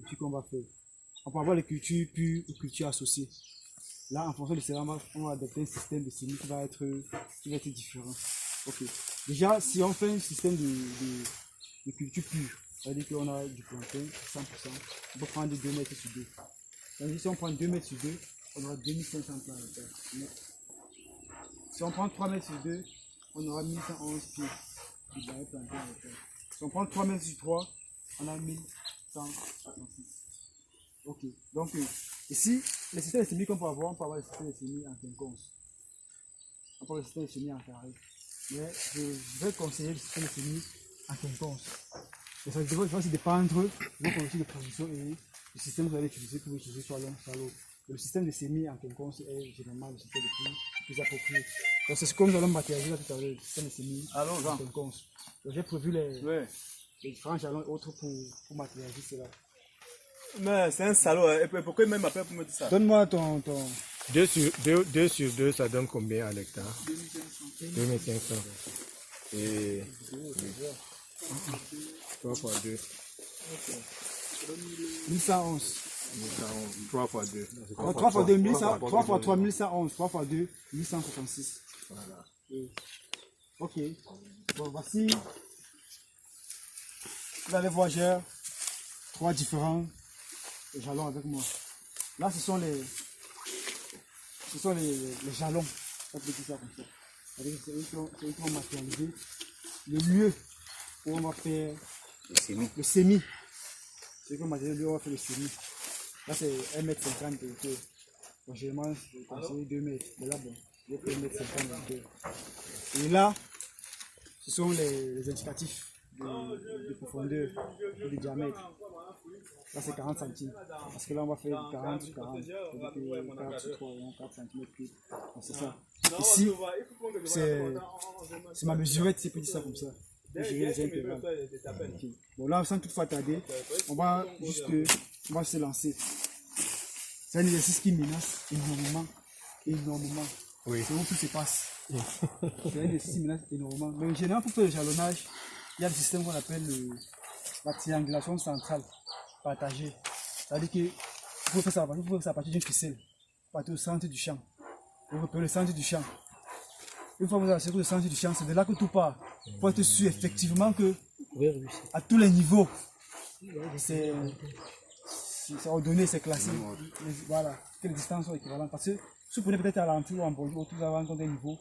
cultures qu'on va faire. On peut avoir les cultures pures ou cultures associées. Là, en fonction de cela, on va adapter un système de semis qui va être différent. Ok. Déjà, si on fait un système de culture pure, c'est-à-dire qu'on a du plantain 100%, on peut prendre 2 mètres sur 2. C'est-à-dire si on prend 2 mètres sur 2, on aura 2500 plants à l'intérieur. Si on prend 3 mètres sur 2, on aura 1111 pieds de plantain à l'intérieur. Si on prend 3 mètres sur 3, on a 1166. Ok. Donc, ici, les systèmes de semis qu'on peut avoir, on peut avoir les systèmes de semis en quinconce. On peut avoir les systèmes de semis en carré. Mais je vais conseiller le système de semis en quinconce. Et ça va aussi dépendre de vos conditions de production et le système que vous allez utiliser pour utiliser soit l'un soit l'autre. Le système de semis en quinconce est généralement le système le plus approprié. Donc c'est ce que nous allons matérialiser là tout à l'heure, le système de semis en quinconce. Donc j'ai prévu les différents jalons et autres pour matérialiser cela. Mais c'est un salaud, et pourquoi il m'appelle pour me dire ça? Donne-moi ton... 2 sur 2, ça donne combien à l'hectare? 2500. Et 3 fois 2. 1111. 3 fois 2. 3 fois 2, 1100. 3 fois 3, 1111. 3 fois 2, 1166. Voilà. Ok. Bon, voici. Vous allez voir, j'ai 3 différents jalons avec moi. Là, ce sont les jalons. On peut dire ça comme ça. C'est eux qui vont matérialiser le lieu où on va faire le semis. C'est eux qui vont matérialiser le lieu où on va faire le semis. Là, c'est 1,50 m de hauteur. Bon, généralement, je conseille 2 mètres. Mais là, bon, je vais faire 1,50 m de hauteur. Et là, ce sont les indicatifs de profondeur et de diamètre. Là, c'est 40 cm. Parce que là, on va faire 40 sur 40. C'est-à-dire 40 sur 3, 4 cm. C'est ça. Ici, c'est ma mesurette, si on peut dire ça comme ça. Mesurer les intervalles. Okay. Bon, là, sans toutefois tarder, on va se lancer. C'est un exercice qui menace énormément. Oui. C'est où tout se passe. C'est un exercice qui menace énormément. Mais généralement, pour faire le jalonnage, il y a le système qu'on appelle la triangulation centrale partagée. C'est-à-dire que vous pouvez faire ça à partir d'une ficelle, partir au centre du champ. Vous repérez le centre du champ. Une fois que vous avez assuré le centre du champ, c'est de là que tout part. Il faut être sûr effectivement que à tous les niveaux, c'est ordonné, c'est classé. Voilà, que les distances sont équivalentes. Parce que si vous prenez peut-être à l'entour ou en bordure, vous avez encore des niveaux.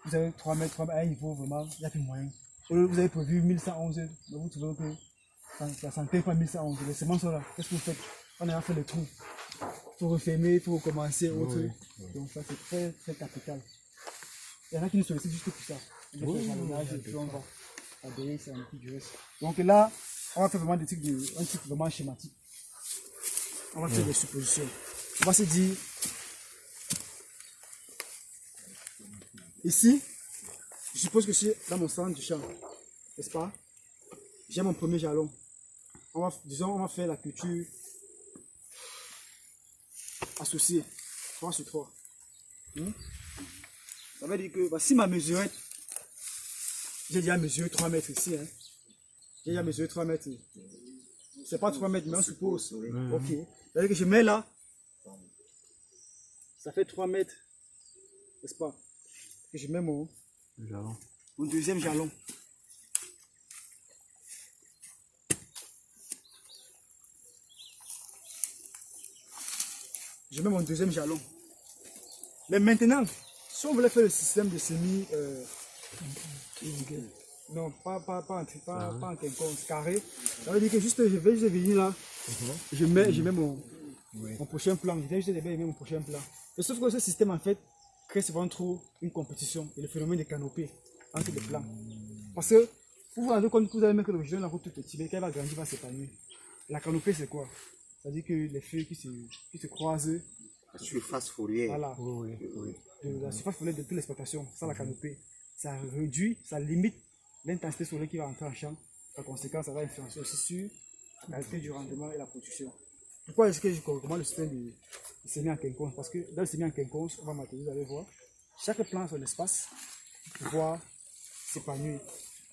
Vous avez 3 mètres, à un niveau vraiment, il n'y a plus moyen. Vous avez prévu 1111, mais vous trouvez que ça s'intègre pas 1111. Les semences sont là. Qu'est-ce que vous faites? On a fait le trou. Il faut refermer, il faut recommencer. Autre. Donc ça c'est très très capital. Il y en a qui nous sollicitent juste pour ça. On va faire le et puis on va adhérer sur un petit du reste. Donc là, on va faire vraiment un truc vraiment schématique. On va faire des suppositions. On va se dire, ici, je suppose que c'est dans mon centre du champ, n'est-ce pas? J'ai mon premier jalon. On va faire la culture associée, 3 sur 3. Ça veut dire que voici ma mesurette. J'ai déjà mesuré 3 mètres ici. Hein. J'ai déjà mesuré 3 mètres. C'est pas 3 mètres, mais on suppose. Ok. Ça veut dire que je mets là. Ça fait 3 mètres. N'est-ce pas? Et je mets mon deuxième jalon. Je mets mon deuxième jalon. Mais maintenant, si on voulait faire le système de semis, non, pas en quinconce, carré, ça veut dire que juste, je vais venir là, je mets mon prochain plan, je vais juste mettre mon prochain plan. Et sauf que ce système, en fait, crée souvent trop une compétition et le phénomène de canopée entre les plans. Parce que, vous vous rendez compte que vous allez mettre le jeune en route tout petit, mais quand il va grandir, il va s'épanouir. La canopée, c'est quoi? C'est-à-dire que les feuilles qui se croisent. La surface foliaire. Voilà. La surface foliaire de toute l'exploitation, ça la canopée. Ça réduit, ça limite l'intensité solaire qui va entrer en champ. Par conséquent, ça va influencer aussi sur la qualité du rendement et la production. Pourquoi est-ce que je recommande le système de semis en quinconce? Parce que dans le semis en quinconce, on va matérialiser, vous allez voir, chaque plan a son espace pour pouvoir s'épanouir.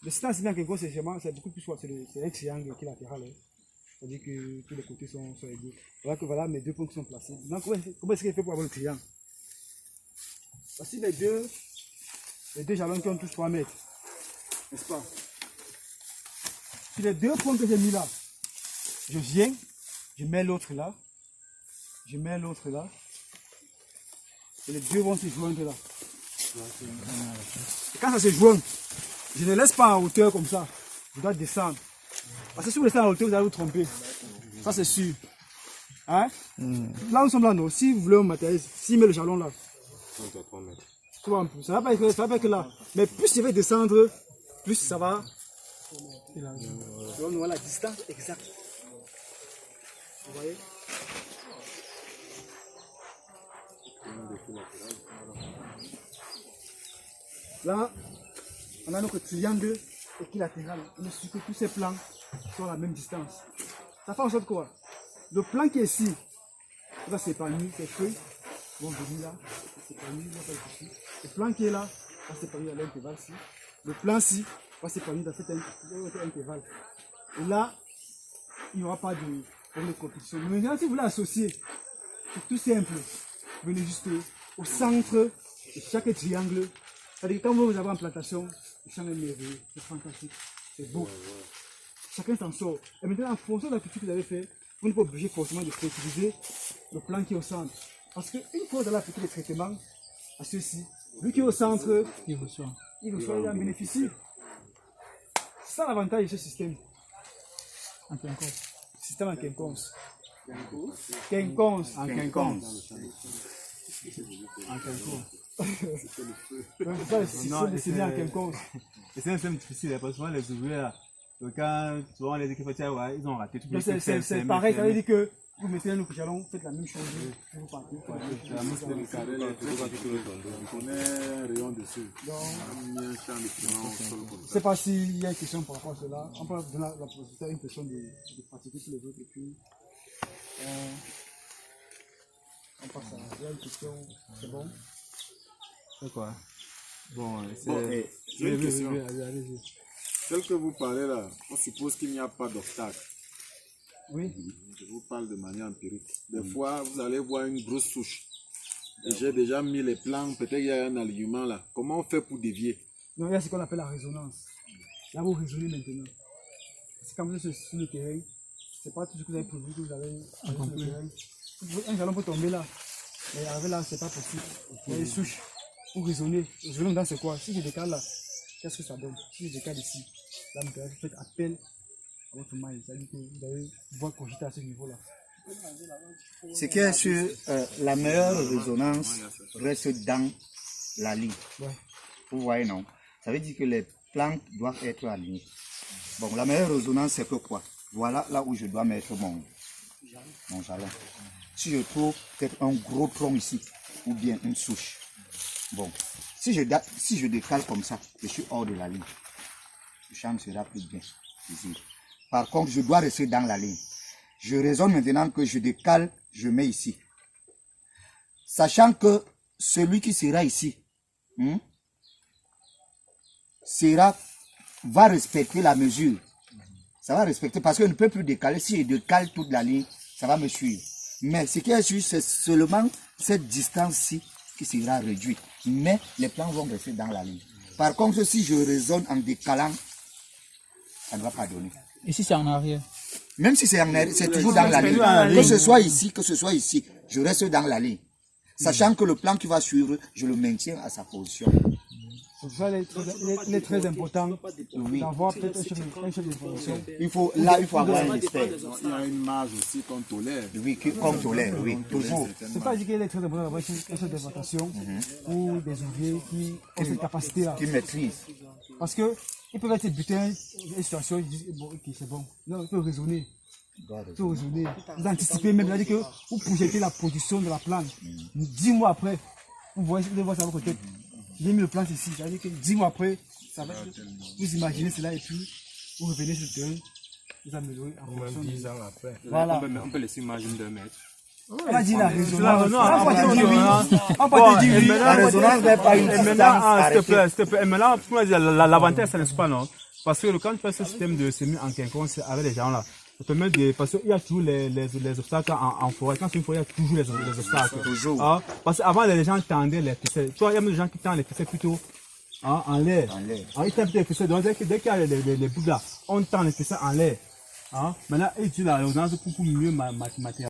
Le système en semis en quinconce, c'est beaucoup plus, c'est un triangle qui est latéral. Hein. C'est-à-dire que tous les côtés sont égaux. Voilà que voilà mes deux points qui sont placés. Donc, comment est-ce qu'il fait pour avoir le triangle? Voici les deux jalons qui ont tous 3 mètres. N'est-ce pas? Sur les deux points que j'ai mis là, je viens, je mets l'autre là, je mets l'autre là, et les deux vont se joindre là. Et quand ça se joint, je ne laisse pas en hauteur comme ça, je dois descendre. Parce que si vous laissez en hauteur, vous allez vous tromper. Ça c'est sûr. Hein? Là nous sommes là, non? Si vous voulez un matériel, s'il met le jalon là, tu vois un peu, ça va pas être là. Mais plus je vais descendre, plus ça va. On voit la distance exacte. Vous voyez? Là, on a notre triangle équilatéral. On est sûr que tous ces plans sont à la même distance. Ça fait en sorte quoi? Le plan qui est ici, il va s'épanouir, ces feuilles vont venir là, s'épanouir, il va pas être ici. Le plan qui est là va s'épanouir à l'intervalle-ci. Le plan-ci va s'épanouir dans cet intervalle. Et là, il n'y aura pas de problème de compétition. Mais maintenant, si vous voulez associer, c'est tout simple. Vous venez juste au centre de chaque triangle. C'est-à-dire que quand vous avez en plantation, le champ est merveilleux, c'est fantastique, c'est beau. Chacun s'en sort. Et maintenant, en fonction de la culture que vous avez fait, vous n'êtes pas obligé forcément de préutiliser le plan qui est au centre. Parce qu'une fois que vous allez appliquer les traitements à ceux-ci, lui qui est au centre, il reçoit, il en bénéficie. C'est ça l'avantage de ce système. En quinconce. Système en quinconce. Quinconce. En quinconce. En quinconce. C'est ça le système de sémé en quinconce. Et c'est un système difficile, parce que souvent les ouvriers là, quand souvent les équipes ils ont raté tout. C'est pareil, ça veut dire que vous mettez un jalon, faites la même chose, vous partez. Je ne sais pas s'il y a une question par rapport à cela. On peut donner la possibilité à une personne de pratiquer tous les autres et puis on passe à il y a une question, c'est bon? C'est quoi? Bon, j'ai une question. Tel que vous parlez là, on suppose qu'il n'y a pas d'obstacle. Oui. Je vous parle de manière empirique. Des fois, vous allez voir une grosse souche. Et j'ai déjà mis les plans, peut-être il y a un alignement là. Comment on fait pour dévier? Non, il y a ce qu'on appelle la résonance. Là, vous raisonnez maintenant. C'est quand vous êtes sur le terrain, c'est pas tout ce que vous avez prévu que vous allez sur le terrain. Un jalon peut tomber là, mais arriver là, c'est pas possible. Il y a des souches. Vous raisonnez. Raisonnez maintenant, c'est quoi? Si je décale là, qu'est-ce que ça donne? Si je décale ici, là, vous faites appel à votre mind. C'est-à-dire que vous allez pouvoir cogiter à ce niveau-là. Ce qui est sur la meilleure résonance reste dans la ligne. Ouais. Vous voyez, non? Ça veut dire que les plantes doivent être alignées. Bon, la meilleure résonance, c'est que quoi? Voilà là où je dois mettre mon jalon. Si je trouve peut-être un gros tronc ici, ou bien une souche, bon, si je décale comme ça, je suis hors de la ligne. Le champ sera plus bien visible. Par contre, je dois rester dans la ligne. Je raisonne maintenant que je décale, je mets ici. Sachant que celui qui sera ici, va respecter la mesure. Ça va respecter parce que je ne peux plus décaler. Si je décale toute la ligne, ça va me suivre. Mais ce qui est sûr, c'est seulement cette distance-ci qui sera réduite. Mais les plans vont rester dans la ligne. Par contre, si je raisonne en décalant, ça ne va pas donner. Et si c'est en arrière? Même si c'est en arrière, c'est toujours dans la ligne. Que ce soit ici, je reste dans la ligne. Sachant que le plan qui va suivre, je le maintiens à sa position. Donc ça, il est très important d'avoir peut-être un chef d'information. Il faut avoir un expert. Il y a une marge aussi qu'on tolère. Oui, qu'on tolère, oui, toujours. C'est pas dire qu'il est très important d'avoir un chef d'information ou des ouvriers qui ont cette capacité-là. Qui maîtrisent. Parce que ils peuvent être butés à une situation, ils disent bon, ok, c'est bon. Non, ils peuvent raisonner. Vous anticipez même, c'est-à-dire que vous projetez la production de la plante. 10 mois après, vous voyez ça à votre tête. J'ai mis le plan ici, c'est-à-dire que 10 mois après, ça va, vous imaginez cela et puis vous revenez sur le terrain, vous améliorez en fonction de 10 ans après. Voilà. On peut laisser une margine d'un mètre. On va dire la résonance. La résonance n'est pas une distance. S'il te plaît, maintenant, pour moi, l'avantage, ça n'est pas non. Parce que quand tu fais ce système de semis en quinconce avec les gens là, Ça permet de, parce qu'il y a toujours les obstacles en forêt. Quand c'est une forêt, il y a toujours les obstacles. Toujours. Ah, parce qu'avant, les gens tendaient les ficelles. Tu vois, il y a même des gens qui tendent les ficelles plutôt en l'air. En l'air. Ah, ils tendent plutôt les ficelles. Donc, dès qu'il y a les bouts là, on tend les ficelles en l'air. Ah, maintenant, ils utilisent la résonance pour mieux matérialiser.